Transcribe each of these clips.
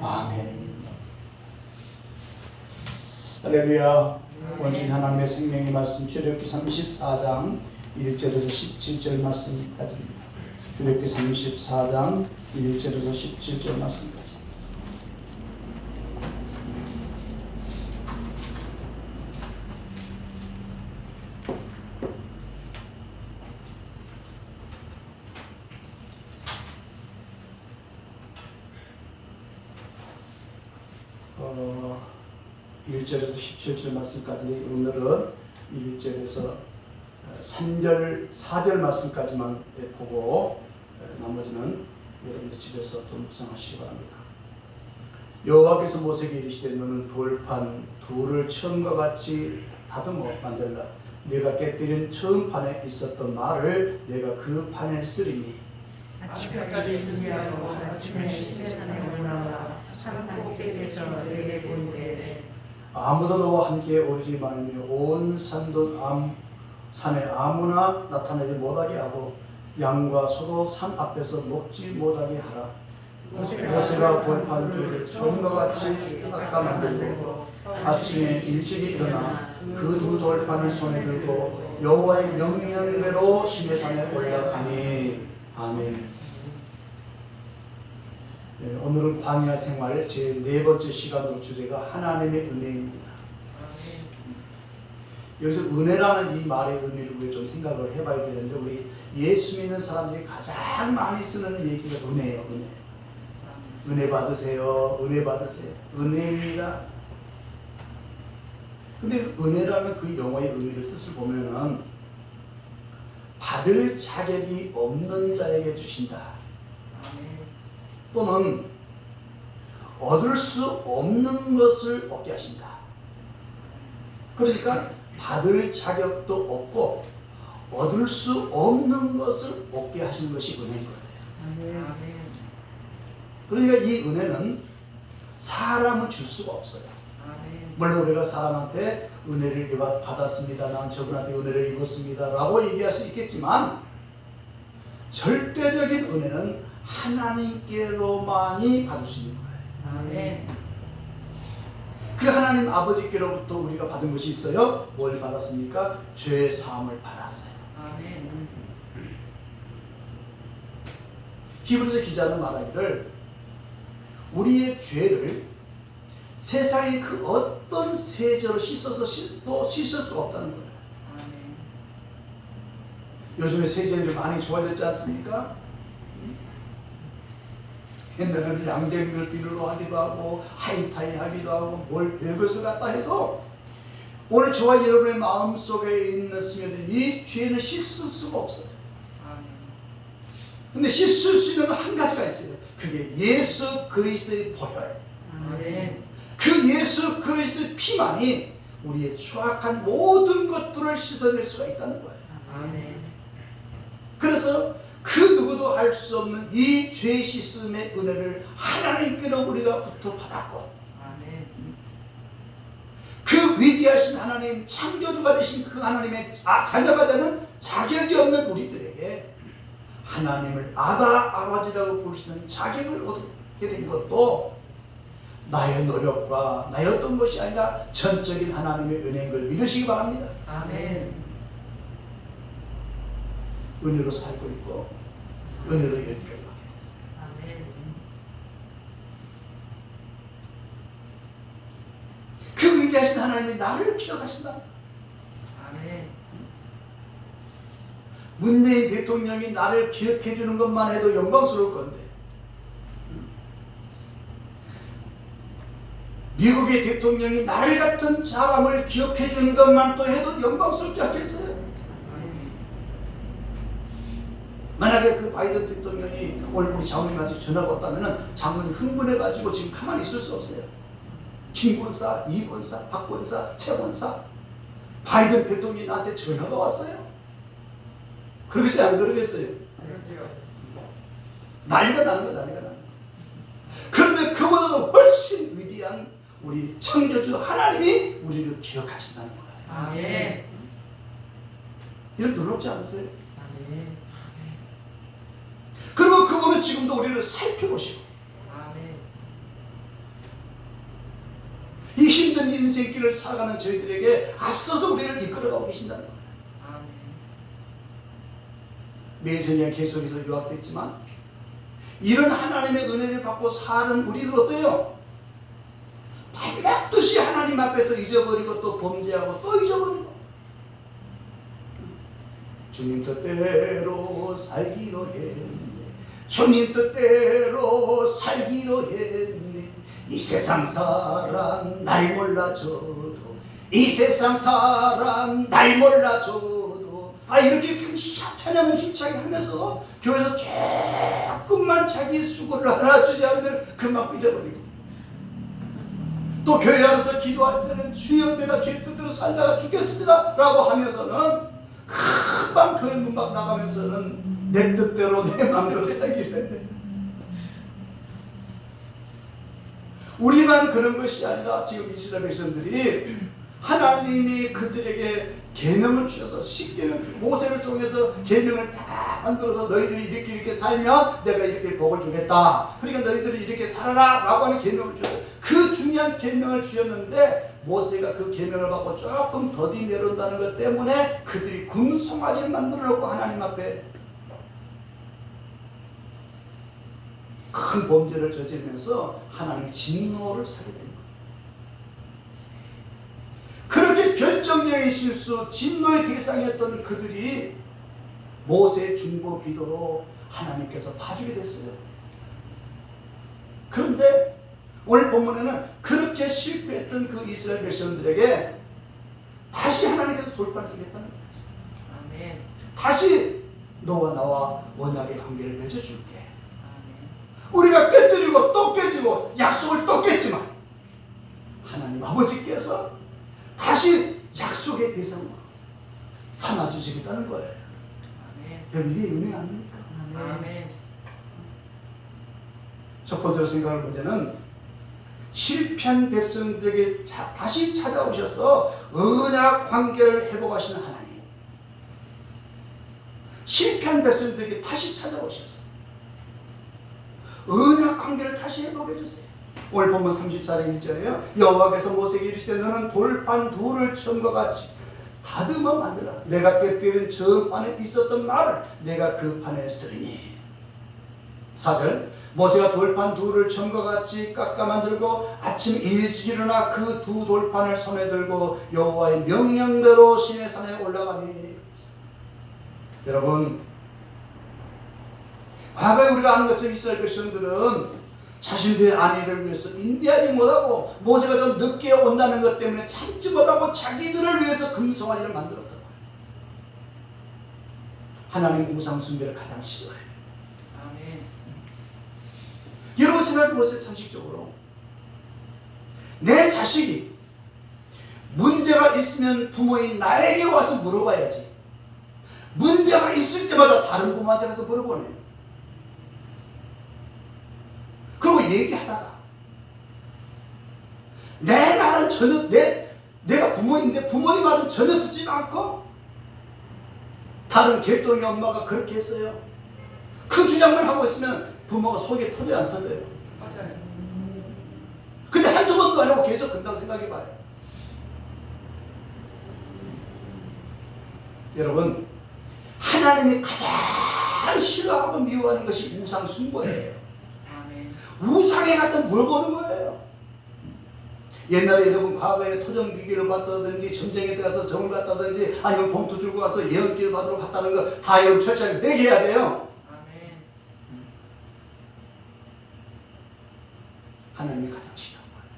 아멘. 할렐루야. 온전히 하나님의 생명의 말씀 출애굽기 34장 1절에서 17절 말씀까지입니다. 출애굽기 34장 1절에서 17절 말씀까지. 어, 1절에서 17절 말씀까지 오늘은 1절에서 3절, 4절 말씀까지만 보고 나머지는 여러분들 집에서 또 묵상하시기 바랍니다. 여호와께서 모세에게 이르시되 너는 돌판 둘을 처음과 같이 다듬어 만들라. 내가 깨뜨린 처음 판에 있었던 말을 내가 그 판에 쓰리니 아침까지 준비하고 아침에 시내산에 올라와 산 꼭대기에서 내게 보이되 아무도 너와 함께 오르지 말며 온 산도 산에 아무나 나타나지 못하게 하고 양과 소도 산 앞에서 먹지 못하게 하라. 모세가 돌판 둘을 처음과 같이 깎아 만들고 아침에 일찍이 일어나 그 두 돌판을 손에 들고 여호와의 명령대로 시내산에 올라가니. 아멘. 네, 오늘은 광야 생활 제 4번째 시간으로 주제가 하나님의 은혜입니다. 여기서 은혜라는 이 말의 의미를 우리가 좀 생각을 해봐야 되는데, 우리 예수 믿는 사람들이 가장 많이 쓰는 얘기가 은혜예요. 은혜. 은혜 받으세요. 은혜 받으세요. 은혜입니다. 근데 은혜라는 그 영어의 의미를 뜻을 보면은 받을 자격이 없는 자에게 주신다. 또는 얻을 수 없는 것을 얻게 하신다. 그러니까 받을 자격도 없고 얻을 수 없는 것을 얻게 하시는 것이 은혜인 거예요. 그러니까 이 은혜는 사람은 줄 수가 없어요. 물론 우리가 사람한테 은혜를 받았습니다, 난 저분한테 은혜를 입었습니다 라고 얘기할 수 있겠지만, 절대적인 은혜는 하나님께로만이 받을 수 있는 거예요. 아멘. 그 하나님 아버지께로부터 우리가 받은 것이 있어요. 뭘 받았습니까? 죄 사함을 받았어요. 아멘. 히브리서 기자는 말하기를 우리의 죄를 세상의 그 어떤 세제로 씻어서 또 씻을 수가 없다는 거예요. 아멘. 요즘에 세제들이 많이 좋아졌지 않습니까? 옛날에는 양쟁이를 비누로 하기도 하고 하이타이 하기도 하고 뭘 별것을 갖다 해도, 오늘 저와 여러분의 마음속에 있는 스며든 이 죄는 씻을 수가 없어요. 근데 씻을 수 있는 건 한 가지가 있어요. 그게 예수 그리스도의 보혈. 아멘. 그 예수 그리스도의 피만이 우리의 추악한 모든 것들을 씻어낼 수가 있다는 거예요. 아멘. 그래서 그 누구도 할 수 없는 이 죄 씻음의 은혜를 하나님께로 우리가부터 받았고, 아멘. 그 위대하신 하나님, 창조주가 되신 그 하나님의 자녀가 되는 자격이 없는 우리들에게 하나님을 아바 아버지라고 부르시는 자격을 얻게 된 것도 나의 노력과 나였던 것이 아니라 전적인 하나님의 은혜인 걸 믿으시기 바랍니다. 아멘. 은혜로 살고 있고 은혜로 여기까지 오게 됐어요. 아멘. 그 위대하신 하나님이 나를 기억하신다. 아멘. 문재인 대통령이 나를 기억해 주는 것만 해도 영광스러울 건데, 미국의 대통령이 나를 같은 사람을 기억해 주는 것만 또 해도 영광스럽지 않겠어요? 만약에 그 바이든 대통령이 오늘 우리 장로님한테 전화가 왔다면 장로님 흥분해가지고 지금 가만히 있을 수 없어요. 김 권사, 이 권사, 박 권사, 최 권사, 바이든 대통령이 나한테 전화가 왔어요. 그러겠어요? 안 그러겠어요? 그렇죠. 난리가 나는 거야, 난리가 나는 거야. 그런데 그보다도 훨씬 위대한 우리 창조주 하나님이 우리를 기억하신다는 거예요. 아멘. 이런 놀랍지 않으세요? 아멘. 그리고 그분은 지금도 우리를 살펴보시고 아멘. 이 힘든 인생길을 살아가는 저희들에게 앞서서 우리를 이끌어가고 계신다는 거예요. 아멘. 매일성경 계속해서 요약됐지만 이런 하나님의 은혜를 받고 사는 우리들 어때요? 밤낮듯이 하나님 앞에 또 잊어버리고 또 범죄하고 또 잊어버리고 주님 뜻대로 살기로 했네. 주님 뜻대로 살기로 했네. 이 세상 사람 날 몰라줘도 이 세상 사람 날 몰라줘도 이렇게 찬양을 힘차게 하면서 교회에서 조금만 자기 수고를 하나 주지 않으면 그만 잊어버리고 또 교회 안에서 기도할 때는 주여 내가 죄 뜻대로 살다가 죽겠습니다 라고 하면서는 금방 교회 문 밖 나가면서는 내 뜻대로 내 마음대로 살기로 했네. 우리만 그런 것이 아니라 지금 이스라엘 백성들이 하나님이 그들에게 계명을 주셔서 십계명 모세를 통해서 계명을 다 만들어서 너희들이 이렇게 살면 내가 이렇게 복을 주겠다. 그러니까 너희들이 이렇게 살아라 라고 하는 계명을 주셨어요. 그 중요한 계명을 주셨는데 모세가 그 계명을 받고 조금 더디 내려온다는 것 때문에 그들이 금송아지를 만들어 놓고 하나님 앞에 큰 범죄를 저지르면서 하나님의 진노를 사게 된 거예요. 그렇게 결정적인 실수, 진노의 대상이었던 그들이 모세의 중보 기도로 하나님께서 봐주게 됐어요. 그런데 오늘 본문에는 그렇게 실패했던 그 이스라엘 백성들에게 다시 하나님께서 돌파를 주겠다는 거예요. 아멘. 다시 너와 나와 언약의 관계를 맺어줄게. 아멘. 우리가 깨뜨리고 또 깨지고 약속을 또 깼지만 하나님 아버지께서 다시 약속의 대상으로 삼아주시겠다는 거예요. 아멘. 여러분 이게 은혜 아닙니까? 아멘. 첫 번째로 생각할 문제는 실패한 백성들에게 다시 찾아오셔서 언약 관계를 회복하시는 하나님. 실패한 백성들에게 다시 찾아오셔서 언약 관계를 다시 회복해 주세요. 오늘 본문 34장 1절에요. 여호와께서 모세에게 이르시되 너는 돌판 둘을 처음과 같이 다듬어 만들라. 내가 깨뜨린 저 판에 있었던 말을 내가 그 판에 쓰리니. 4절 모세가 돌판 둘을 처음과 같이 깎아 만들고 아침 일찍 일어나 그 두 돌판을 손에 들고 여호와의 명령대로 시내산에 올라가니. 여러분 과거에 우리가 아는 것처럼 이스라엘 백성들은 자신들의 안위를 위해서 인내하지 못하고 모세가 좀 늦게 온다는 것 때문에 참지 못하고 자기들을 위해서 금송아지를 만들었던 거예요. 하나님 우상 숭배를 가장 싫어해요. 아멘. 여러분 생각해 보세요. 상식적으로 내 자식이 문제가 있으면 부모인 나에게 와서 물어봐야지. 문제가 있을 때마다 다른 부모한테 가서 물어보네요. 그리고 얘기하다가 내 말은 전혀 내가 부모인데 부모의 말은 전혀 듣지도 않고 다른 개똥이 엄마가 그렇게 했어요. 그 주장만 하고 있으면 부모가 속에 털이 안 터져요. 맞아요. 근데 한두 번도 안 하고 계속 그런다고 생각해봐요. 여러분 하나님이 가장 싫어하고 미워하는 것이 우상 숭배예요. 우상에 갖다 물어보는 거예요. 옛날에 여러분 과거에 토정비기를 받다든지 점쟁이 들어가서 점을 받다든지 아니면 봉투 들고 가서 예언기를 받으러 갔다는 거 다 여러분 철저하게 매겨야 돼요. 아멘. 하나님이 가장 싫어하는 거예요.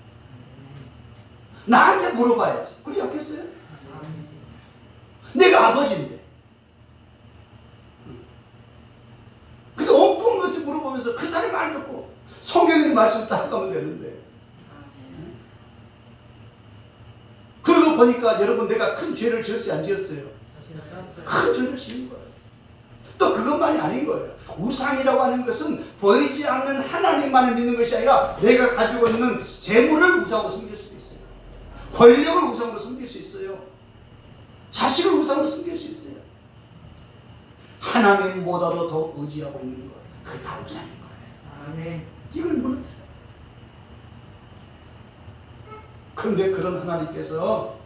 나한테 물어봐야지. 그러지 않겠어요? 아멘. 내가 아버지인데. 근데 온갖 것을 물어보면서 그 사람 말 듣고 성경의 말씀 따라가면 되는데. 그러고 보니까 여러분 내가 큰 죄를 지었어요? 안 지었어요? 큰 죄를 지은 거예요. 또 그것만이 아닌 거예요. 우상이라고 하는 것은 보이지 않는 하나님만을 믿는 것이 아니라 내가 가지고 있는 재물을 우상으로 섬길 수도 있어요. 권력을 우상으로 섬길 수 있어요. 자식을 우상으로 섬길 수 있어요. 하나님보다도 더 의지하고 있는 거예요. 그게 다 우상인 거예요. 아멘. 이걸 무너뜨려요. 그런데 그런 하나님께서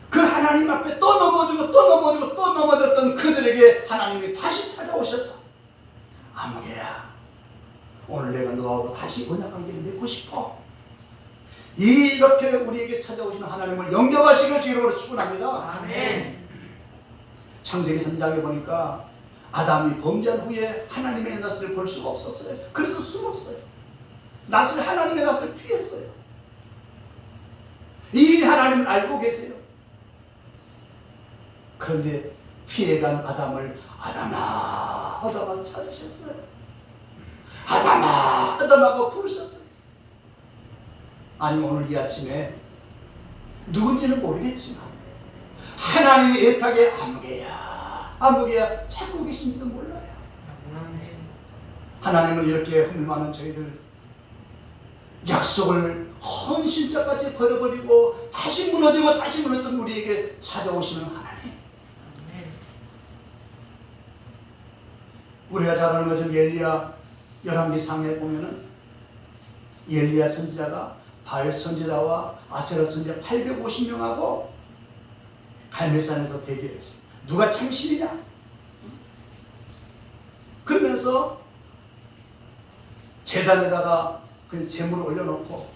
그 하나님 앞에 또 넘어지고 또 넘어지고 또 넘어졌던 그들에게 하나님이 다시 찾아오셨어. 아무개야, 오늘 내가 너하고 다시 언약관계를 맺고 싶어. 이렇게 우리에게 찾아오시는 하나님을 영접하시길 주님으로 축원합니다. 아멘. 창세기 3장에 보니까 아담이 범죄한 후에 하나님의 낯을 볼 수가 없었어요. 그래서 숨었어요. 하나님의 낯을 피했어요. 이 하나님을 알고 계세요. 그런데 피해간 아담을 아담아 찾으셨어요. 아담아 부르셨어요. 아니, 오늘 이 아침에 누군지는 모르겠지만 하나님의 애타게 아무개야 찾고 계신지도 몰라요. 아멘. 하나님을 이렇게 흠모하는 저희들, 약속을 헌신자까지 버려버리고 다시 무너지고 다시 무너졌던 우리에게 찾아오시는 하나님. 아멘. 우리가 잘 아는 것은 엘리야 열왕기상에 보면은 엘리야 선지자가 바알 선지자와 아세라 선지자 850명하고 갈멜산에서 대결했어요. 누가 참신이냐? 그러면서 제단에다가 그 재물을 올려놓고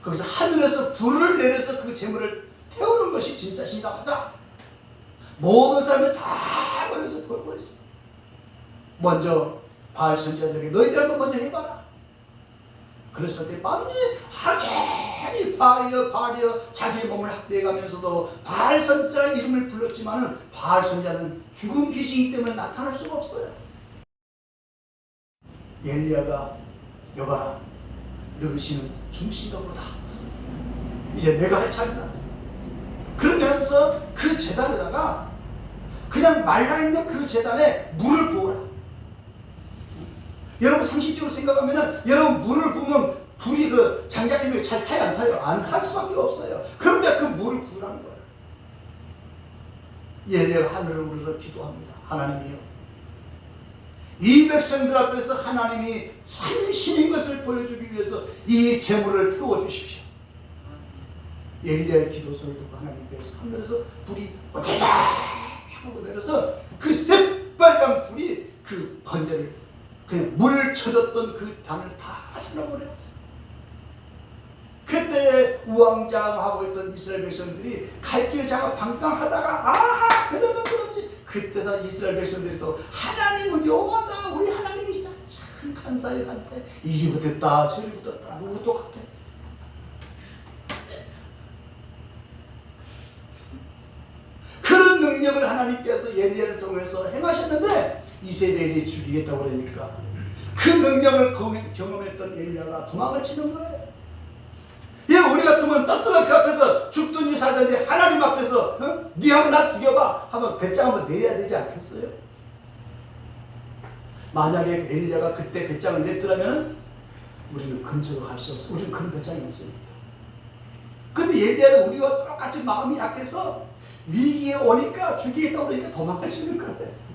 거기서 하늘에서 불을 내려서 그 재물을 태우는 것이 진짜 신이다 하자. 모든 사람들이 다 모여서 보고 있어요. 먼저 바알 선지자들에게 너희들 한번 먼저 해봐라. 그래서 밤에 하루 바알이여 자기의 몸을 학대해가면서도 바알 선지자 이름을 불렀지만은 바알 선지자는 죽은 귀신이기 때문에 나타날 수가 없어요. 엘리야가 여봐라, 너희는 중신가 보다. 이제 내가 할 차례다. 그러면서 그 제단에다가 그냥 말라있는 그 제단에 물을 부어라. 여러분 상식적으로 생각하면은 여러분 물을 부으면 불이 그 장작기름이 잘 타요 안 타요? 안 탈 수밖에 없어요. 그런데 그 물을 부으라는 거예요. 엘리야가 하늘을 우러러 기도합니다. 하나님이요, 이 백성들 앞에서 하나님이 참신인 것을 보여주기 위해서 이 재물을 태워주십시오. 엘리야의 기도 소리를 듣고 하나님께서 하늘에서 불이 오자자 하고 내려서 그 새빨간 불이 그 번제를 그냥 물 쳐졌던 그 방을 다 쓸어버렸어요. 그때 우왕좌왕하고 있던 이스라엘 백성들이 갈 길 장아 방탕하다가 아하 그러면 그렇지. 그때서 이스라엘 백성들이 또 하나님은 여호와다, 우리 하나님이시다. 참 간사해. 이 집 붙었다 저리 붙었다. 누구 똑같아. 그런 능력을 하나님께서 엘리야를 통해서 행하셨는데 이세벨이 죽이겠다고 그러니까 그 능력을 경험했던 엘리야가 도망을 치는 거예요. 예, 우리 같으면 떳떳하게 그 앞에서 죽든지 살든지 하나님 앞에서 네 한번 나 죽여봐 하면 배짱 한번 내야 되지 않겠어요? 만약에 엘리야가 그때 배짱을 냈더라면 우리는 근처로 갈 수 없어. 우리는 그런 배짱이 없습니다. 근데 엘리야는 우리와 똑같이 마음이 약해서 위기에 오니까 죽이겠다고 그러니까 도망가시는 거예요.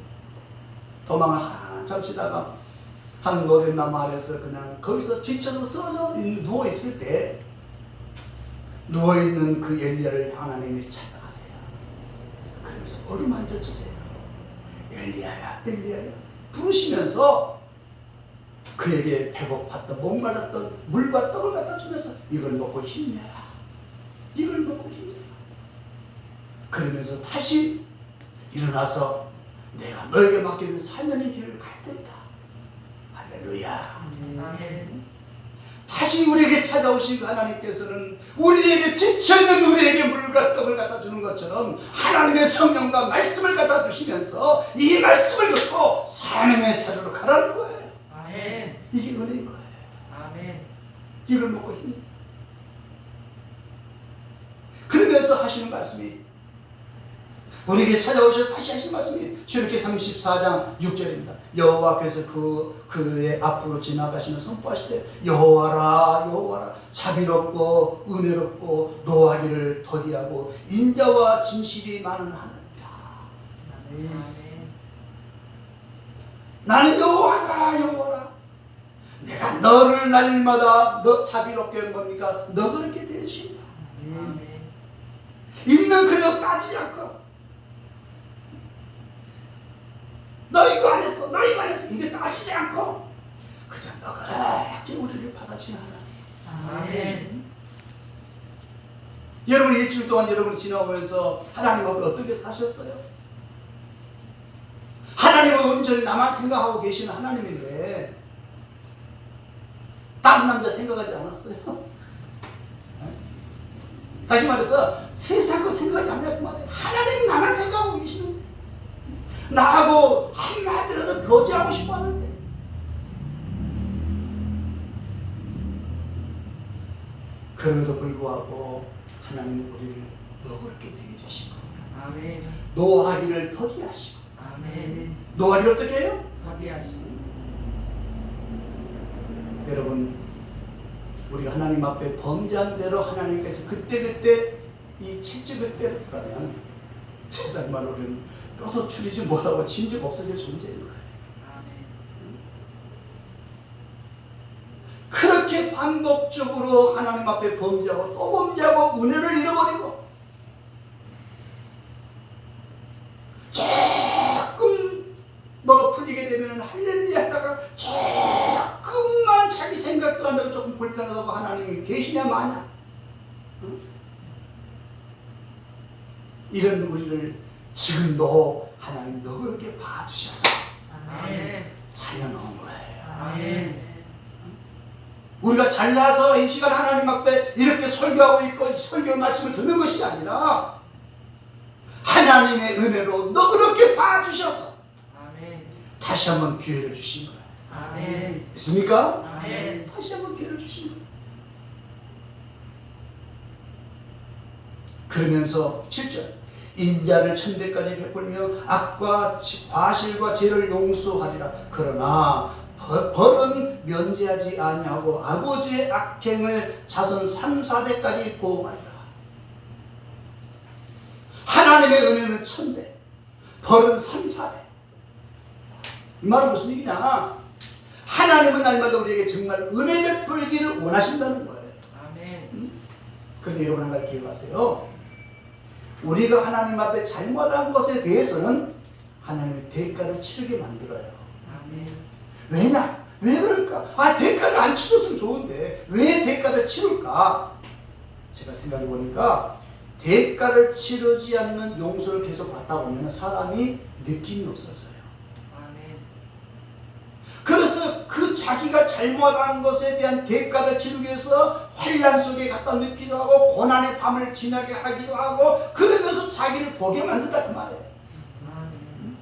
도망을 한참 치다가 한 노랫나무 아래서 그냥 거기서 지쳐서 쓰러져 누워있을 때 누워있는 그 엘리야를 하나님이 찾아가세요. 그러면서 어루만져 주세요. 엘리야야 부르시면서 그에게 배고팠던 목말랐던 물과 떡을 갖다 주면서 이걸 먹고 힘내라. 그러면서 다시 일어나서 내가 너에게 맡기는 사명의 길을 가야 된다. 할렐루야. 아멘. 다시 우리에게 찾아오신 그 하나님께서는 우리에게 지쳐있는 우리에게 물과 떡을 갖다 주는 것처럼 하나님의 성령과 말씀을 갖다 주시면서 이 말씀을 듣고 사명의 자리로 가라는 거예요. 아멘. 이게 은혜인 거예요. 아멘. 이걸 먹고 힘내. 그러면서 하시는 말씀이 우리에게 찾아오셔서 다시 하신 말씀이 출애굽기 34장 6절입니다. 여호와께서 그의 앞으로 지나가시며 선포하시되 여호와라 자비롭고 은혜롭고 노하기를 더디하고 인자와 진실이 많은 하나님이다. 아멘. 나는 여호와라. 내가 너를 날마다 너 자비롭게 뭡니까? 너그럽게 대해준다. 아멘. 있는 그대로 따지지 않고 너 이거 안 했어, 너 이거 안 했어, 이게 따지지 않고 그저 너그럽게 우리를 받아주는 하나님. 아멘. 여러분 일주일 동안 여러분 지나오면서 하나님 앞에 어떻게 사셨어요? 하나님은 온전히 나만 생각하고 계시는 하나님인데 다른 남자 생각하지 않았어요? 다시 말해서 세상 거 생각하지 않냐고 말해요. 하나님 나만 생각하고 계시는데 나하고 한마디라도 교제하고 싶어 하는데 그럼에도 불구하고 하나님은 우리를 너그럽게 대해주시고 아멘. 노하기를 더디하시고 아멘. 노하기를 어떻게 해요? 더디하시고. 여러분 우리가 하나님 앞에 범죄한 대로 하나님께서 그때그때 이 채찍을 때렸다면 세상만 우리는 뼈도 추리지 못하고 진즉 없어질 존재인 거예요. 아멘. 그렇게 반복적으로 하나님 앞에 범죄하고 또 범죄하고 은혜를 잃어버리고 조금 뭐가 풀리게 되면 할렐루야 하다가 조금만 자기 생각들 한다고 조금 불편하다고 하나님이 계시냐 마냐. 응? 이런 우리를 지금도 하나님 너그럽게 봐주셔서 아멘. 살려놓은 거예요. 아멘. 우리가 잘나서 이 시간 하나님 앞에 이렇게 설교하고 있고 설교 말씀을 듣는 것이 아니라 하나님의 은혜로 너그럽게 봐주셔서 아멘. 다시 한번 기회를 주신 거예요. 아멘. 믿습니까? 아멘. 다시 한번 기회를 주신 거예요. 그러면서 7절 인자를 천대까지 베풀며 악과 과실과 죄를 용서하리라. 그러나 벌은 면제하지 아니하고 아버지의 악행을 자손 3, 4대까지 보응하리라. 하나님의 은혜는 천대, 벌은 3, 4대. 이 말은 무슨 얘기냐? 하나님은 날마다 우리에게 정말 은혜 베풀기를 원하신다는 거예요. 아멘. 그런데 여러분 한 가지 기억하세요. 우리가 하나님 앞에 잘못한 것에 대해서는 하나님의 대가를 치르게 만들어요. 아멘. 왜냐? 왜 그럴까? 대가를 안 치렀으면 좋은데 왜 대가를 치를까? 제가 생각해 보니까 대가를 치르지 않는 용서를 계속 받다 보면 사람이 느낌이 없어져요. 아멘. 그래서 그 자기가 잘못한 것에 대한 대가를 치르기 위해서 환난 속에 갖다 넣기도 하고 고난의 밤을 지나게 하기도 하고 그러면서 자기를 보게 만든다 그 말이에요. 아멘.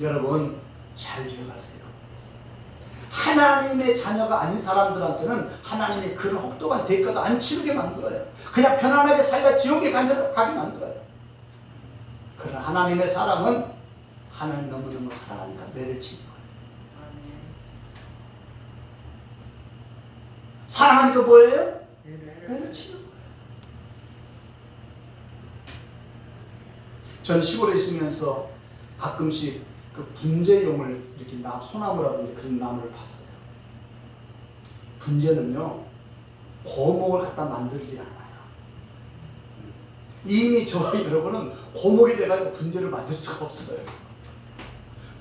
여러분 잘 기억하세요. 하나님의 자녀가 아닌 사람들한테는 하나님의 그런 혹독한 대가도 안 치르게 만들어요. 그냥 편안하게 살다 지옥에 가게 만들어요. 그러나 하나님의 사람은 하나님 너무너무 사랑하니까 매를 치는 거예요. 아멘. 사랑하니까 뭐예요? 매를 매를 치는 거예요. 전 시골에 있으면서 가끔씩 그 분재용을 이렇게 소나무라든지 그런 나무를 봤어요. 분재는요 고목을 갖다 만들지 않아요. 이미 저와 여러분은 고목이 돼가지고 분재를 만들 수가 없어요.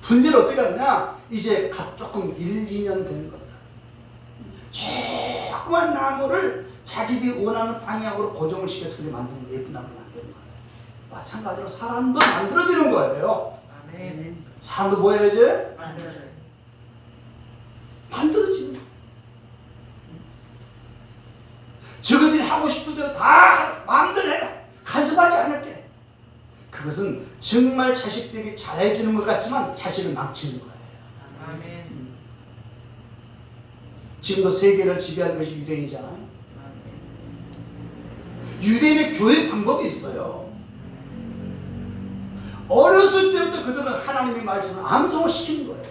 분재를 어떻게 하느냐? 이제 갓 조금 1, 2년 된 것들 조그만 나무를 자기들이 원하는 방향으로 고정을 시켜서 그렇게 만드는 예쁜 나무를 만드는 거예요. 마찬가지로 사람도 만들어지는 거예요. 아멘. 사람도 뭐 해야지? 만들어요. 만들어지는 거예요. 저들이 하고 싶은 대로 다 마음대로 해라. 간섭하지 않을게. 그것은 정말 자식들에게 잘해주는 것 같지만 자식을 망치는 거예요. 아멘. 지금도 세계를 지배하는 것이 유대인이잖아요. 아멘. 유대인의 교육 방법이 있어요. 어렸을 때부터 그들은 하나님의 말씀을 암송을 시키는 거예요.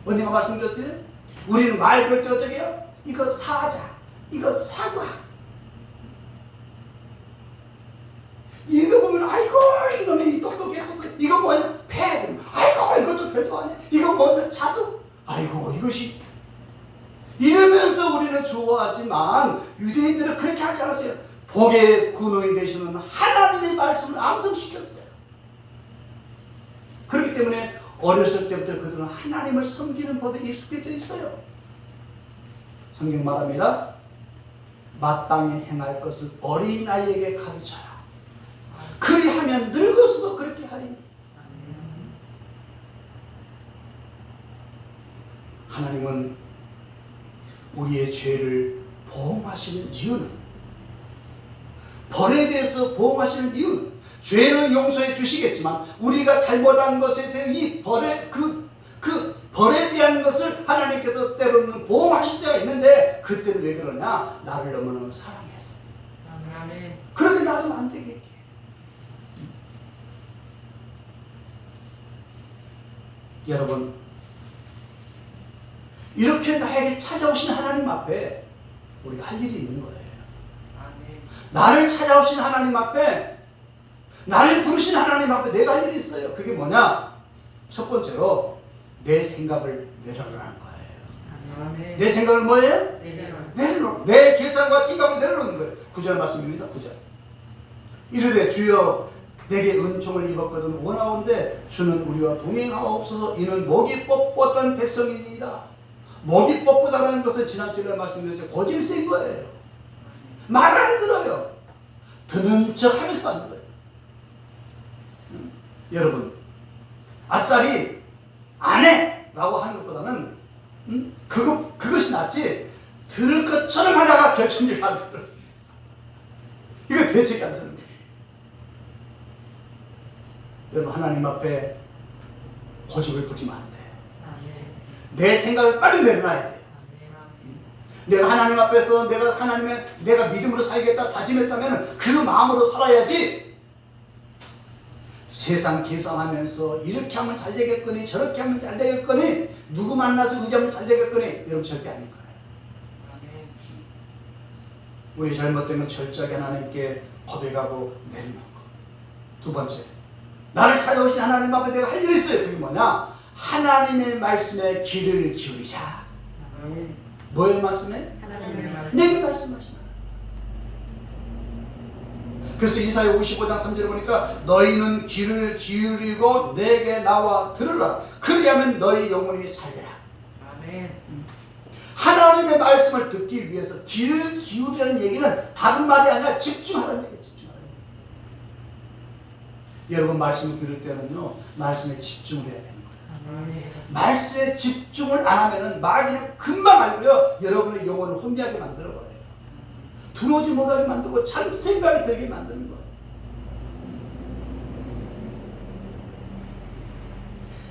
언니가 말씀드렸어요? 우리는 말 걸 때 어떻게 해요? 이거 사자, 이거 사과. 이거 보면 아이고 이놈이 똑똑해. 이거 뭐냐? 배. 아이고 이것도 배도 아니야. 이거 뭐냐? 자두. 아이고 이것이 이러면서 우리는 좋아하지만 유대인들은 그렇게 하지 않았어요. 복의 근원이 되시는 하나님의 말씀을 암송시켰어요. 그렇기 때문에 어렸을 때부터 그들은 하나님을 섬기는 법에 익숙해져 있어요. 성경 말합니다. 마땅히 행할 것을 어린아이에게 가르쳐라. 그리하면 늙어서도 그렇게 하리니. 하나님은 우리의 죄를 보험하시는 이유는, 벌에 대해서 보험하시는 이유는, 죄는 용서해 주시겠지만 우리가 잘못한 것에 대해 이 벌에 그 벌에 대한 것을 하나님께서 때로는 보험하실 때가 있는데, 그때는 왜 그러냐? 나를 너무너무 사랑해서. 아멘. 그렇게 놔두면 안 되겠게. 여러분, 이렇게 나에게 찾아오신 하나님 앞에 우리가 할 일이 있는 거예요. 아멘. 나를 찾아오신 하나님 앞에, 나를 부르신 하나님 앞에 내가 할 일이 있어요. 그게 뭐냐? 첫 번째로 내 생각을 내려놓으라는 거예요. 아멘. 내 생각을 뭐예요? 내려놓. 내 계산과 생각을 내려놓는 거예요. 9절 말씀입니다. 9절. 이르되 주여 내게 은총을 입었거든 원하온데 주는 우리와 동행하옵소서. 이는 목이 뻣뻣한 백성이니이다. 목이 뻣뻣하다는 것은 지난 수요일에 말씀드렸죠. 고집세인 거예요. 말 안 들어요. 듣는 척 하면서 안 들어요. 여러분, 아싸리 안 해! 라고 하는 것보다는 그것이 낫지, 들을 것처럼 하다가 결정력 안 들어요. 이거 대책이 안 쓰는 거예요. 여러분, 하나님 앞에 고집을 부리면 안 돼요. 내 생각을 빨리 내려놔야 돼요. 내가 하나님 앞에서 내가 믿음으로 살겠다 다짐했다면 그 마음으로 살아야지, 세상 계산하면서 이렇게 하면 잘 되겠거니 저렇게 하면 잘 되겠거니 누구 만나서 의지하면 잘 되겠거니, 여러분 절대 아닐 거예요. 우리 잘못되면 철저하게 하나님께 고백하고 내려놓고. 두 번째, 나를 찾아오신 하나님 앞에 내가 할 일이 있어요. 그게 뭐냐? 하나님의 말씀에 귀를 기울이자. 뭐의 말씀에? 하나님의 말씀. 내게 말씀하시나. 그래서 이사야 55장 3절에 보니까 너희는 귀를 기울이고 내게 나와 들으라. 그리하면 너희 영혼이 살리라. 아멘. 하나님의 말씀을 듣기 위해서 귀를 기울이라는 얘기는 다른 말이 아니라 집중하라는 얘기예요. 집중하라는 얘기. 여러분, 말씀을 들을 때는요, 말씀에 집중을 해야 되는 거예요. 아멘. 말씀에 집중을 안 하면은 마귀는 금방 알고요, 여러분의 영혼을 혼미하게 만들어버려요. 들어오지 못하게 만들고 참 생각이 되게 만드는 거예요.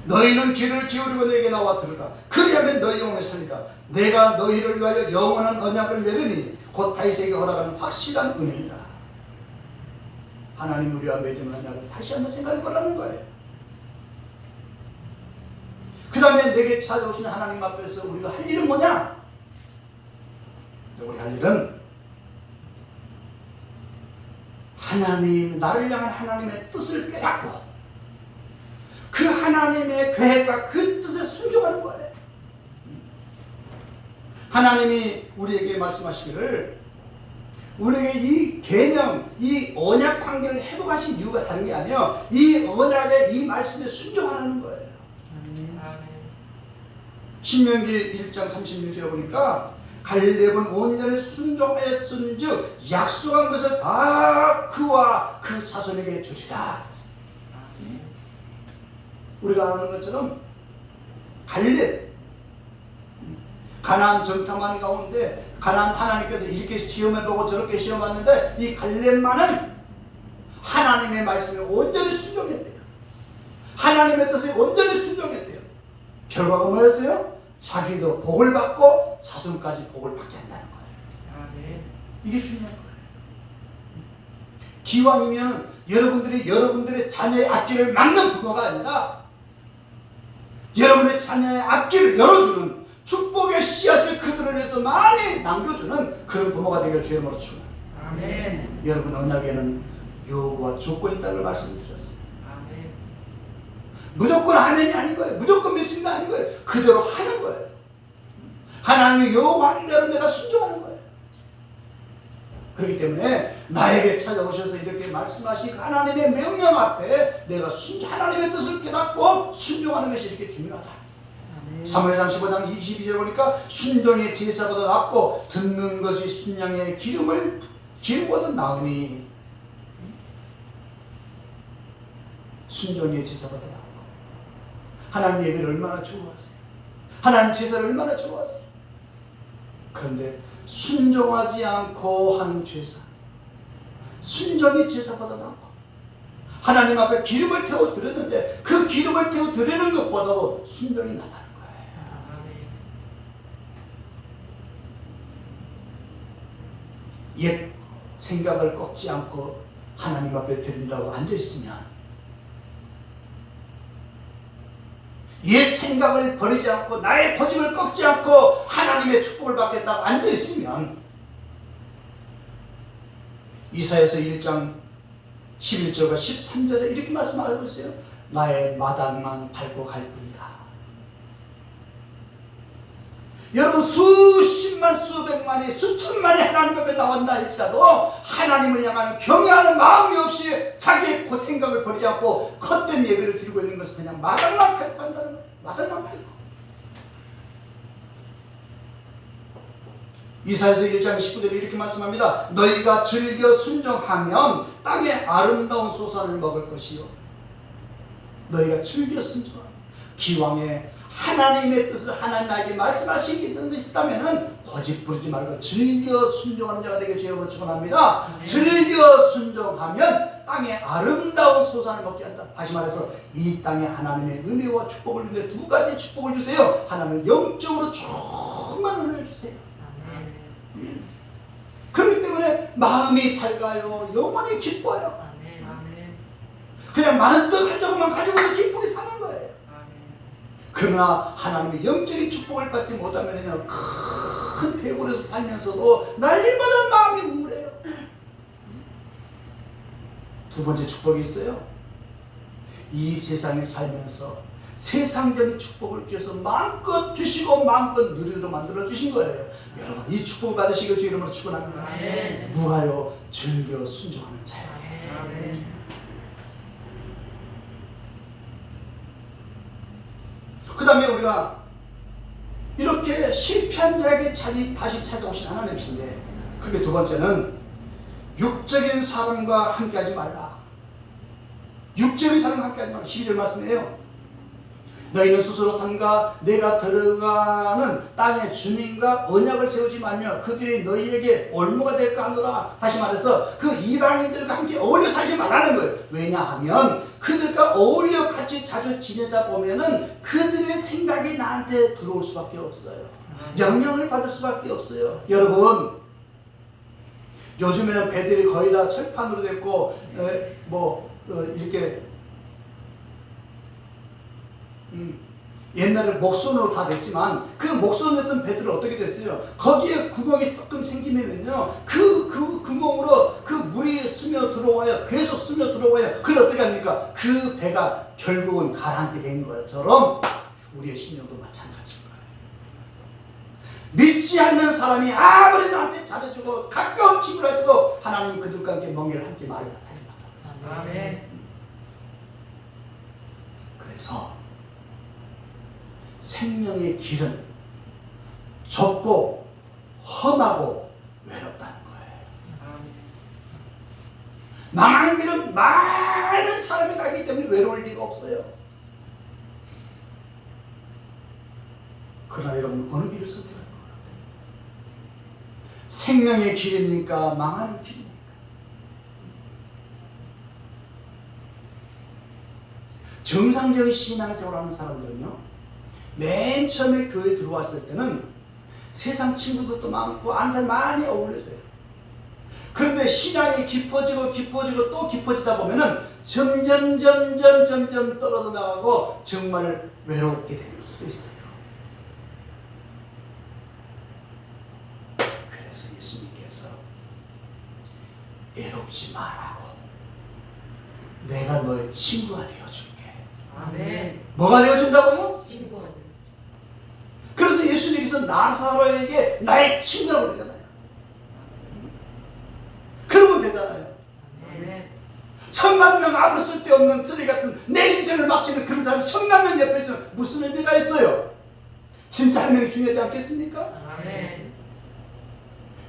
너희는 귀를 기울이고 내게 나와 들으라. 그리하면 너희 영혼을 살리라. 내가 너희를 위하여 영원한 언약을 내리니 곧 다윗에게 허락하는 확실한 은혜이다. 하나님 우리와 맺은 언약을 다시 한번 생각해 보라는 거예요. 그 다음에 내게 찾아오신 하나님 앞에서 우리가 할 일은 뭐냐? 우리 할 일은 하나님, 나를 향한 하나님의 뜻을 깨닫고 그 하나님의 계획과 그 뜻에 순종하는 거예요. 하나님이 우리에게 말씀하시기를, 우리에게 이 계명, 이 언약 관계를 회복하신 이유가 다른 게 아니에요. 이 언약의 이 말씀에 순종하는 거예요. 아멘. 신명기 1장 36절에 보니까 갈렙은 온전히 순종하였은즉 약속한 것을 다 그와 그 자손에게 주리라. 우리가 아는 것처럼 갈렙, 가나안 정탐하는 가운데 가나안 하나님께서 이렇게 시험해보고 저렇게 시험했는데 이 갈렙만은 하나님의 말씀에 온전히 순종했대요. 하나님의 뜻에 온전히 순종했대요. 결과가 뭐였어요? 자기도 복을 받고 자손까지 복을 받게 한다는 거예요. 아멘. 이게 중요한 거예요. 기왕이면 여러분들의 자녀의 앞길을 막는 부모가 아니라 여러분의 자녀의 앞길을 열어주는, 축복의 씨앗을 그들을 위해서 많이 남겨주는 그런 부모가 되길 주의 이름으로 축원합니다. 아멘. 여러분, 언약에는 요구와 조건이 있다는 걸 말씀드렸어요. 아멘. 무조건 아멘이 아닌 거예요. 무조건 믿습니다 아닌 거예요. 그대로 하는 거예요. 하나님의 요구하는 대로 내가 순종하는 거예요. 그렇기 때문에 나에게 찾아오셔서 이렇게 말씀하신 하나님의 명령 앞에 내가 하나님의 뜻을 깨닫고 순종하는 것이 이렇게 중요하다. 사무엘상 15장 22절 보니까 순종의 제사보다 낫고 듣는 것이 순양의 기름보다 나으니, 순종의 제사보다 나고 하나님 예배를 얼마나 좋아하세요. 하나님 제사를 얼마나 좋아하세요. 그런데 순종하지 않고 하는 제사, 순종의 제사보다 나고 하나님 앞에 기름을 태워 드렸는데 그 기름을 태워 드리는 것보다도 순종이 낫다는 거예요. 옛 생각을 꺾지 않고 하나님 앞에 드린다고 앉아있으면, 옛 생각을 버리지 않고 나의 고집을 꺾지 않고 하나님의 축복을 받겠다고 앉아있으면, 이사야서 1장 11절과 13절에 이렇게 말씀하고 있어요. 나의 마당만 밟고 갈 뿐이다. 여러분, 수십만 수백만이 수천만이 하나님 앞에 나온다 할지라도 하나님을 향하는 경외하는 마음이 없이 자기의 생각을 버리지 않고 헛된 예배를 드리고 있는 것은 그냥 마당만 밟고 간다는 거예요. 마당만 밟고. 이사야서 1장 19절에 이렇게 말씀합니다. 너희가 즐겨 순종하면 땅의 아름다운 소산을 먹을 것이요. 너희가 즐겨 순종하면, 기왕에 하나님의 뜻을 하나님 나에게 말씀하신 게 있다면 고집 부리지 말고 즐겨 순종하는 자가 되게 주여로 축원합니다. 즐겨 순종하면 땅의 아름다운 소산을 먹게 한다. 다시 말해서 이 땅에 하나님의 은혜와 축복을 주는데 두 가지 축복을 주세요. 하나님은 영적으로 충만한 은혜를 주세요. 그렇기 때문에 마음이 밝아요. 영혼이 기뻐요. 그냥 많은 떡 한 조각만 가지고도 기쁘게 사는 거예요. 그러나 하나님의 영적인 축복을 받지 못하면 큰 배불에서 살면서도 날마다 마음이 우울해요. 두 번째 축복이 있어요. 이 세상에 살면서 세상적인 축복을 주셔서 마음껏 주시고 마음껏 누리도록 만들어 주신 거예요. 여러분, 이 축복을 받으시길 주 이름으로 축원합니다. 누가요? 즐겨 순종하는 자예요. 그 다음에 우리가 이렇게 실패한 자에게 다시 찾아오신 하나님이신데, 그게 두 번째는 육적인 사람과 함께하지 말라. 육적인 사람과 함께하지 말라. 12절 말씀이에요. 너희는 스스로 삼가 내가 들어가는 땅의 주민과 언약을 세우지 말며 그들이 너희에게 올무가 될까 하노라. 다시 말해서 그 이방인들과 함께 어울려 살지 말라는 거예요. 왜냐하면 그들과 어울려 같이 자주 지내다 보면은 그들의 생각이 나한테 들어올 수밖에 없어요. 영향을 받을 수밖에 없어요. 여러분, 요즘에는 배들이 거의 다 철판으로 됐고 이렇게 옛날에 목선으로 다 됐지만 그 목선이었던 배들은 어떻게 됐어요? 거기에 구멍이 조금 생기면은요, 그 구멍으로 그 물이 스며 들어와요. 계속 스며 들어와요. 그걸 어떻게 합니까? 그 배가 결국은 가라앉게 된 것처럼 우리의 심령도 마찬가지인 거예요. 믿지 않는 사람이 아무리 나한테 잘해주고 가까운 친구를 할지도 하나님 그들과 함께 멍에를 함께 말이다. 아멘. 그래서 생명의 길은 좁고 험하고 외롭다는 거예요. 망하는 길은 많은 사람이 가기 때문에 외로울 리가 없어요. 그러나 여러분, 어느 길을 선택할 것 같아요? 생명의 길입니까? 망하는 길입니까? 정상적인 신앙생활을 하는 사람들은요, 맨 처음에 교회에 들어왔을 때는 세상 친구들도 많고 아는 사람 많이 어울려져요. 그런데 신앙이 깊어지고 또 깊어지다 보면은 점점 떨어져 나가고 정말 외롭게 될 수도 있어요. 그래서 예수님께서 애롭지 말라고, 내가 너의 친구가 되어줄게. 아멘. 뭐가 되어준다고요? 친구. 그래서 예수님께서 나사로에게 나의 친구라고 그러잖아요. 그러면 되잖아요. 아멘. 10,000명 아무 쓸데없는 쓰레기 같은 내 인생을 막히는 그런 사람이 10,000명 옆에 있으면 무슨 의미가 있어요? 진짜 한 명이 중요하지 않겠습니까? 아멘.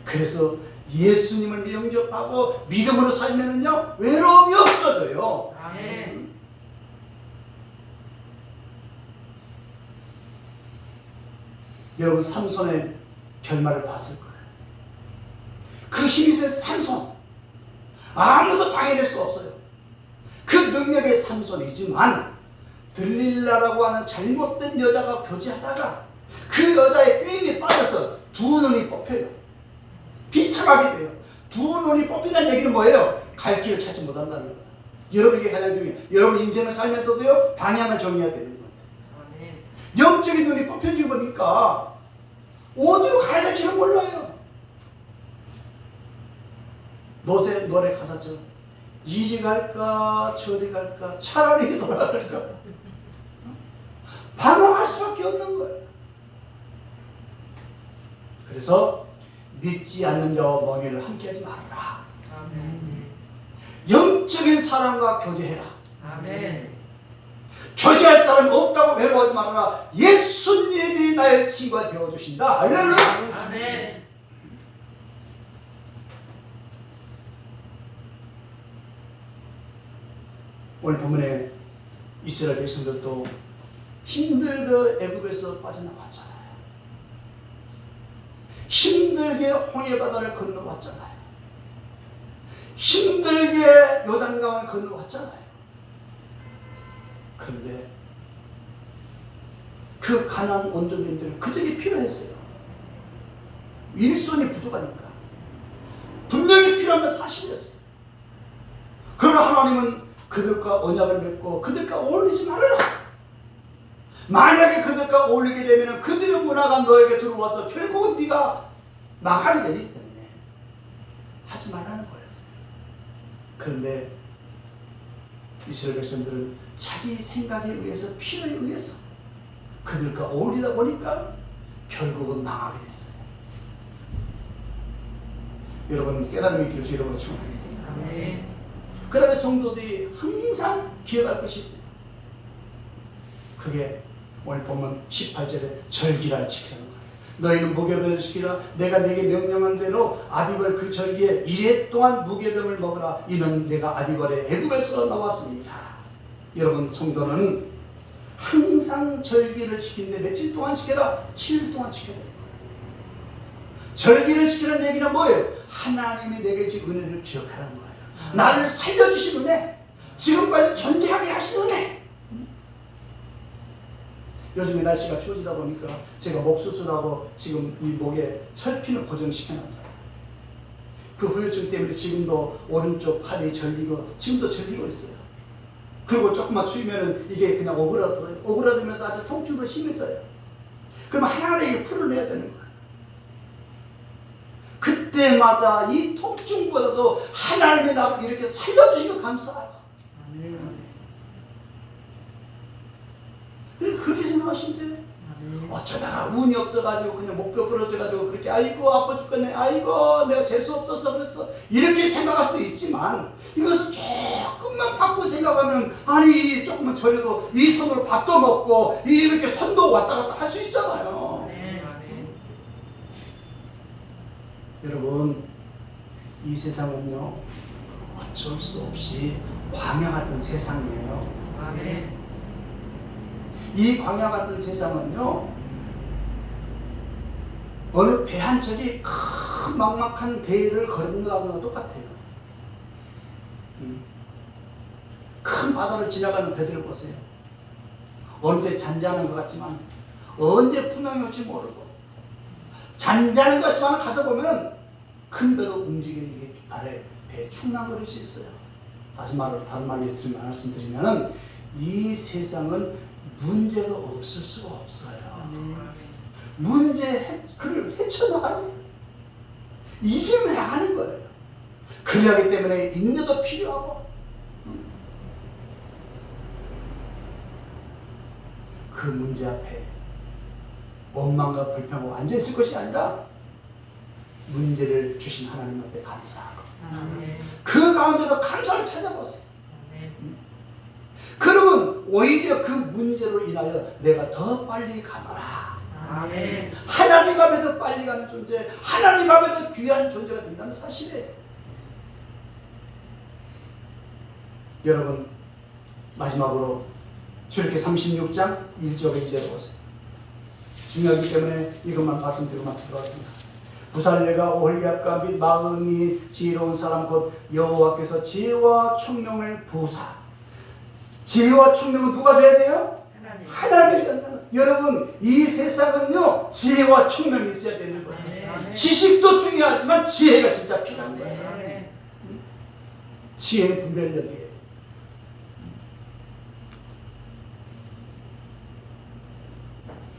그래서 예수님을 영접하고 믿음으로 살면은요 외로움이 없어져요. 아멘. 여러분 삼손의 결말을 봤을 거예요. 그 힘이 센 삼손 아무도 당해낼 수 없어요. 그 능력의 삼손이지만 들릴라라고 하는 잘못된 여자가 교제하다가 그 여자의 꾀임에 빠져서 두 눈이 뽑혀요. 비참하게 돼요. 두 눈이 뽑힌다는 얘기는 뭐예요? 갈 길을 찾지 못한다는 거예요. 여러분 이게 가장 중요해요. 여러분 인생을 살면서도요 방향을 정해야 되는 거예요. 아멘. 영적인 눈이 뽑혀지고 보니까 어디로 가야 될지는 몰라요. 노래 가사처럼 이리 갈까 저리 갈까 차라리 돌아갈까 방황할 수밖에 없는 거예요. 그래서 믿지 않는 자와 멍에를 함께하지 말아라. 아멘. 영적인 사람과 교제해라. 아멘. 교제할 사람이 없다고 외로워하지 말아라. 예수님이 나의 친구가 되어주신다. 할렐루야. 아멘. 오늘 본문에 이스라엘 백성들도 힘들게 애굽에서 빠져나왔잖아요. 힘들게 홍해바다를 건너왔잖아요. 힘들게 요단강을 건너왔잖아요. 그런데 그 가나안 원주민들 그들이 필요했어요. 일손이 부족하니까 분명히 필요한 건 사실이었어요. 그러나 하나님은 그들과 언약을 맺고 그들과 어울리지 말아라. 만약에 그들과 어울리게 되면 그들의 문화가 너에게 들어와서 결국은 네가 망하게 되기 때문에 하지 말라는 거였어요. 그런데 이스라엘 백성들은 자기 생각에 의해서 필요에 의해서 그들과 어울리다 보니까 결국은 망하게 됐어요. 여러분 깨달음이 길수 여러분의 축원합니다. 아멘. 그 다음에 성도들이 항상 기억할 것이 있어요. 그게 오늘 보면 18절에 절기를 지키라는 거예요. 너희는 무교병을 지키라. 내가 네게 명령한 대로 아비벌 그 절기에 이래 동안 무교병을 먹으라. 이는 내가 아비벌의 애굽에서 나왔습니다. 여러분 성도는 항상 절기를 지키는데 며칠 동안 지켜라? 7일 동안 지켜야 돼요. 절기를 지키라는 얘기는 뭐예요? 하나님이 내게 주신 은혜를 기억하라는 거예요. 나를 살려주신 은혜, 지금까지 존재하게 하신 은혜. 요즘에 날씨가 추워지다 보니까 제가 목 수술하고 지금 이 목에 철핀을 고정시켜놨잖아요. 그 후유증 때문에 지금도 오른쪽 팔이 절리고 지금도 절리고 있어요. 그리고 조금만 추우면 이게 그냥 오그라들어요. 오그라들면서 아주 통증도 심해져요. 그러면 하나님에게 풀어내야 되는 거예요. 그때마다 이 통증보다도 하나님이 나를 이렇게 살려주시고 감사하다. 아멘. 그렇게 생각하시면 어쩌다가 운이 없어가지고 그냥 목표 부러져가지고 그렇게 아이고 아파 죽겠네, 아이고 내가 재수 없어서 그랬어, 이렇게 생각할 수도 있지만 이것을 조금만 바꾸고 생각하면 아니 조금만 저려도 이 손으로 밥도 먹고 이렇게 손도 왔다 갔다 할 수 있잖아요. 아멘. 아멘. 여러분 이 세상은요 어쩔 수 없이 광야 같은 세상이에요. 아멘. 이 광야 같은 세상은요 어느 배 한 척이 큰 막막한 배를 건너가거나 똑같아요. 큰 바다를 지나가는 배들을 보세요. 어느 때 잔잔한 것 같지만 언제 풍랑이 올지 모르고 잔잔한 것 같지만 가서 보면 큰 배도 움직이게 아래 배에 충만거릴 수 있어요. 다른 말로 말씀드리면 이 세상은 문제가 없을 수가 없어요. 그를 헤쳐나가는 거예요. 이기면 나가는 거예요. 그러기 때문에 인내도 필요하고 그 문제 앞에 원망과 불평하고 앉아있을 것이 아니라 문제를 주신 하나님 앞에 감사하고 아멘. 그 가운데도 감사를 찾아보세요. 아멘. 그러면 오히려 그 문제로 인하여 내가 더 빨리 가노라. 아멘. 하나님 앞에 더 빨리 가는 존재, 하나님 앞에 더 귀한 존재가 된다는 사실이에요. 여러분, 마지막으로 출애굽기 36장 1절에 2절을 보세요. 중요하기 때문에 이것만 말씀드리고 마치도록 하겠습니다. 부살레가 오홀리압과 및 마음이 지혜로운 사람 곧 여호와께서 지혜와 총명을 부사. 지혜와 총명은 누가 돼야 돼요? 하나님. 하나님이 된다는. 여러분, 이 세상은요 지혜와 총명이 있어야 되는 거예요. 아멘. 지식도 중요하지만 지혜가 진짜 필요한 거예요. 아멘. 지혜는 분별력이에요.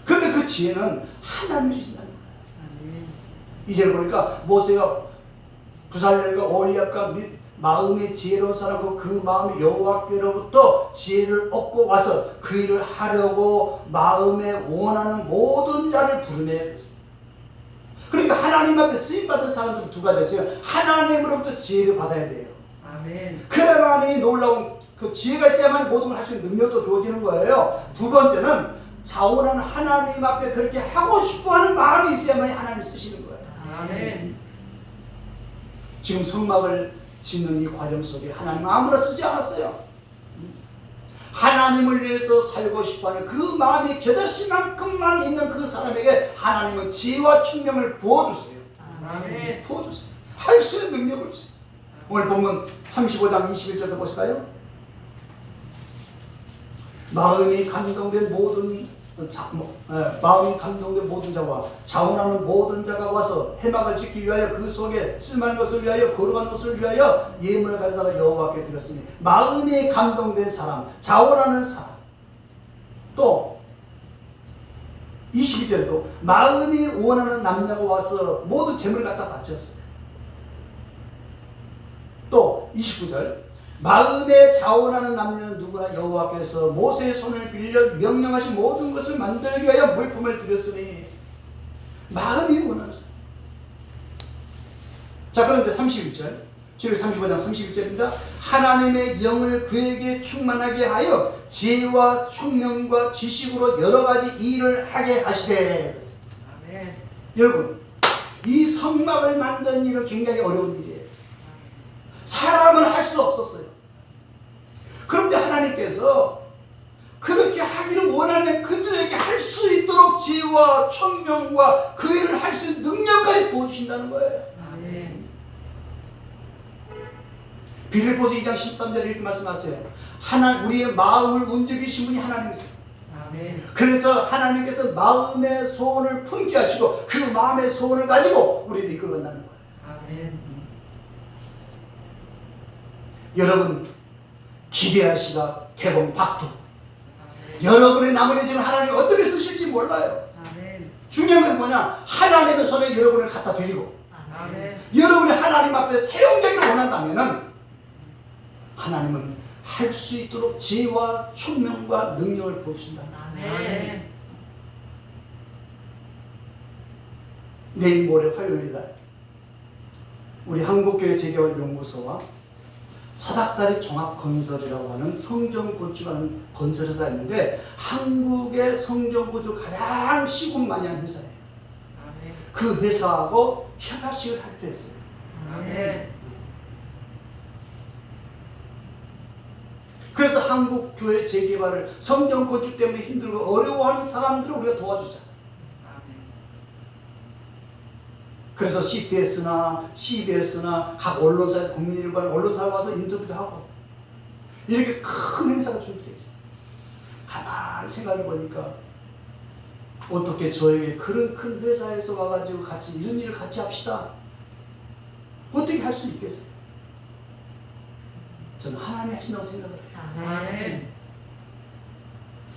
그런데 그 지혜는 하나님이 주신다는 거예요. 아멘. 이제 보니까 모세가 부살렐과 오홀리압과 및 마음의 지혜로운 사람과 그 마음의 여호와께로부터 지혜를 얻고 와서 그 일을 하려고 마음에 원하는 모든 자를 부르네. 그러니까 하나님 앞에 쓰임받은 사람들 두 가지 있어요. 하나님으로부터 지혜를 받아야 돼요. 아멘. 그래야만이 놀라운 그 지혜가 있어야만 모든 걸 할 수 있는 능력도 주어지는 거예요. 두 번째는 자원하는 하나님 앞에 그렇게 하고 싶어하는 마음이 있어야만 하나님을 쓰시는 거예요. 아멘. 지금 성막을 짓는 이 과정 속에 하나님 아무나 쓰지 않았어요. 하나님을 위해서 살고 싶어하는 그 마음이 겨자씨만큼만 있는 그 사람에게 하나님은 지혜와 총명을 부어주세요. 아멘. 부어주세요. 할 수 있는 능력을 주세요. 오늘 본문 35장 21절도 보실까요? 마음이 감동된 모든 자와 자원하는 모든 자가 와서 해막을 짓기 위하여 그 속에 쓸만한 것을 위하여 거룩한 것을 위하여 예물을 가져다가 여호와께 드렸으니 마음이 감동된 사람, 자원하는 사람, 또 22절도 마음이 원하는 남자가 와서 모든 재물을 갖다 바쳤어요. 또 29절 마음에 자원하는 남녀는 누구나 여호와께서 모세의 손을 빌려 명령하신 모든 것을 만들기 위하여 물품을 드렸으니 마음이 원하는 사람. 자, 그런데 31절 출애굽기 35장 31절입니다. 하나님의 영을 그에게 충만하게 하여 지혜와 총명과 지식으로 여러 가지 일을 하게 하시되. 아멘. 여러분, 이 성막을 만드는 일은 굉장히 어려운 일이에요. 사람은 할 수 없었어요. 그런데 하나님께서 그렇게 하기를 원하는 그들에게 할 수 있도록 지혜와 총명과 그 일을 할 수 있는 능력까지 부어주신다는 거예요. 아멘. 빌립보서 2장 13절에 이렇게 말씀하세요. 우리의 마음을 움직이신 분이 하나님이세요. 아멘. 그래서 하나님께서 마음의 소원을 품게 하시고 그 마음의 소원을 가지고 우리를 이끌어간다는 거예요. 아멘. 여러분, 기대하시라 개봉 박두. 여러분의 남은 인생을 하나님이 어떻게 쓰실지 몰라요. 아멘. 중요한 것은 뭐냐? 하나님의 손에 여러분을 갖다 드리고 아멘. 여러분이 하나님 앞에 사용되기를 원한다면 하나님은 할 수 있도록 지혜와 총명과 능력을 보여주신다. 아멘. 내일 모레 화요일날 우리 한국교회 재개발연구소와 사닥다리 종합건설이라고 하는 성전건축하는 건설회사가 있는데 한국의 성전건축 가장 시공 많이 하는 회사예요. 아멘. 그 회사하고 협약식을 하기로 했어요. 아멘. 그래서 한국 교회 재개발을 성전 건축 때문에 힘들고 어려워하는 사람들을 우리가 도와주자. 아멘. 그래서 CBS나 CBS나 각 언론사에서 국민일보나 언론사에 와서 인터뷰도 하고 이렇게 큰 행사가 준비되어 있어요. 가만히 생각해 보니까 어떻게 저에게 그런 큰 회사에서 와가지고 같이 이런 일을 같이 합시다. 어떻게 할 수 있겠어요? 저는 하나님이 하신다고 생각을 해요. 아멘.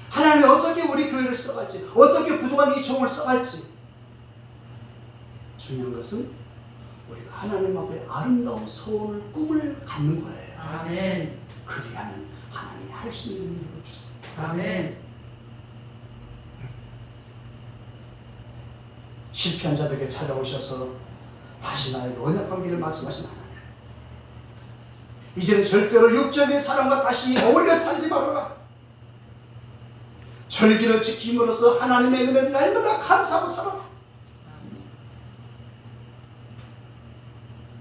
하나님이 어떻게 우리 교회를 써갈지, 어떻게 부족한 이 종을 써갈지. 중요한 것은 우리가 하나님 앞에 아름다운 소원을, 꿈을 갖는 거예요. 아멘. 그리하면 하나님이 할 수 있는 능력을 주세요. 아멘. 실패한 자들에게 찾아오셔서 다시 나에게 언약 관계를 말씀하신 하나님, 이제는 절대로 육적인 사람과 다시 어울려 살지 말아라. 절기를 지킴으로써 하나님의 은혜를 날마다 감사하고 살아라.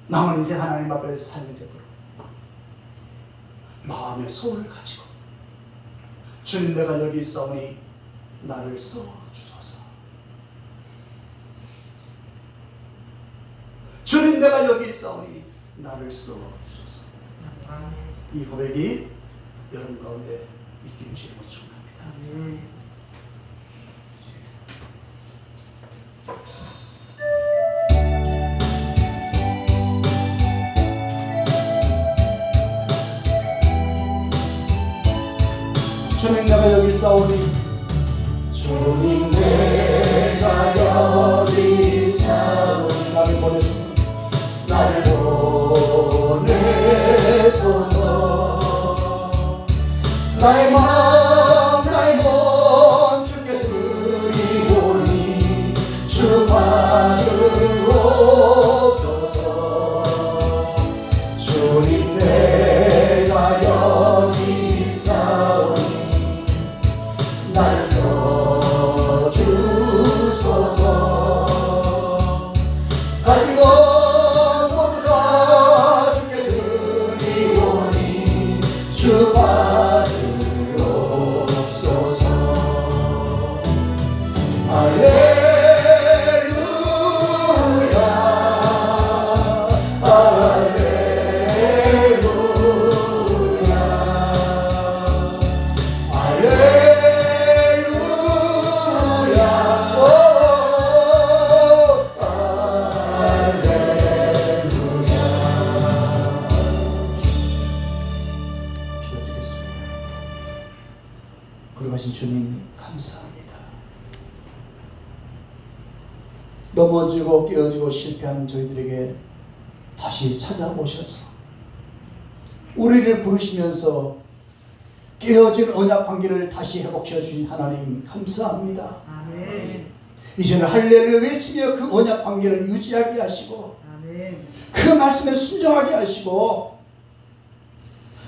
남은 인생 하나님 앞에 살게 되도록 마음의 소원을 가지고, 주님 내가 여기 있사오니 나를 써주소서. 주님 내가 여기 있사오니 나를 써주소서. 아멘. 이 고백이 여러분 가운데 있기를 주님으로 축원합니다. 아멘. 주님 내가 여기 있사오니, 주님 내가 여기 있사오니 나를 보내소서. 나를 보내소서. 나의 마음 나의 몸 주께 드리오니 주 받으옵소서. 주님 내가 여기 있사오니 나를 써주소서. 가진 것 모두 다 주께 드리오니 주 받으옵소서. 할렐루야 할렐루야 할렐루야 오 할렐루야. 기도드리겠습니다. 거룩하신 주님 감사합니다. 넘어지고 깨어지고 실패한 저희들에게 다시 찾아오셔서 우리를 부르시면서 깨어진 언약 관계를 다시 회복해 주신 하나님 감사합니다. 아멘. 이제는 할렐루야 외치며 그 언약 관계를 유지하게 하시고 아멘. 그 말씀에 순종하게 하시고,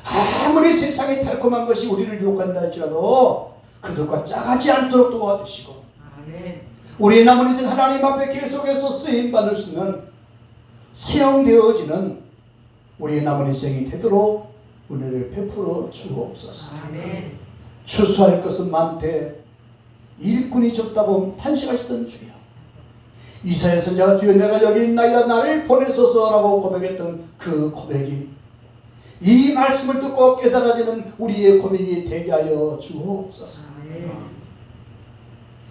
아무리 세상에 달콤한 것이 우리를 유혹한다 할지라도 그들과 짜가지 않도록 도와주시고, 아멘. 우리의 남은 인생 하나님 앞에 계속해서 쓰임받을 수 있는 사용되어지는 우리의 남은 인생이 되도록 은혜를 베풀어 주옵소서. 아멘. 추수할 것은 많되 일꾼이 적다고 탄식하시던 주여, 이사야 선지자가 주여 내가 여기 있나이다 나를 보내소서라고 고백했던 그 고백이 이 말씀을 듣고 깨달아지는 우리의 고백이 되게 하여 주옵소서. 아멘.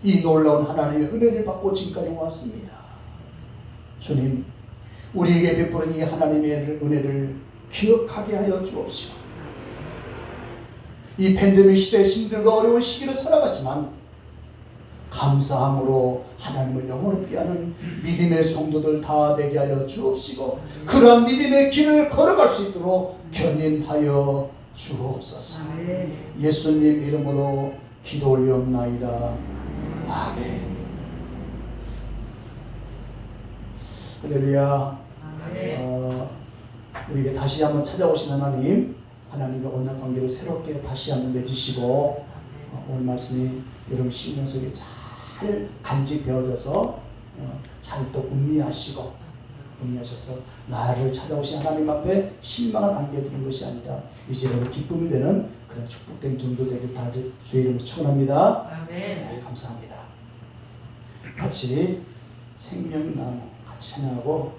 이 놀라운 하나님의 은혜를 받고 지금까지 왔습니다. 주님, 우리에게 베푸는 이 하나님의 은혜를 기억하게 하여 주옵시고, 이 팬데믹 시대에 힘들고 어려운 시기를 살아가지만 감사함으로 하나님을 영원히 하는 믿음의 성도들 다 되게 하여 주옵시고, 그러한 믿음의 길을 걸어갈 수 있도록 견인하여 주옵소서. 아멘. 예수님 이름으로 기도 올리옵나이다. 아멘. 할렐루야. 아멘. 우리에게 다시 한번 찾아오신 하나님, 하나님의 언약 관계를 새롭게 다시 한번 맺으시고, 오늘 말씀이 여러분 심령 속에 잘 간직되어져서 잘 또 음미하셔서 나를 찾아오신 하나님 앞에 실망을 안겨드리는 것이 아니라 이제는 기쁨이 되는 그런 축복된 종도 되길 다 주의 이름으로 축원합니다. 아멘. 감사합니다. 같이 생명나무 같이 찬양하고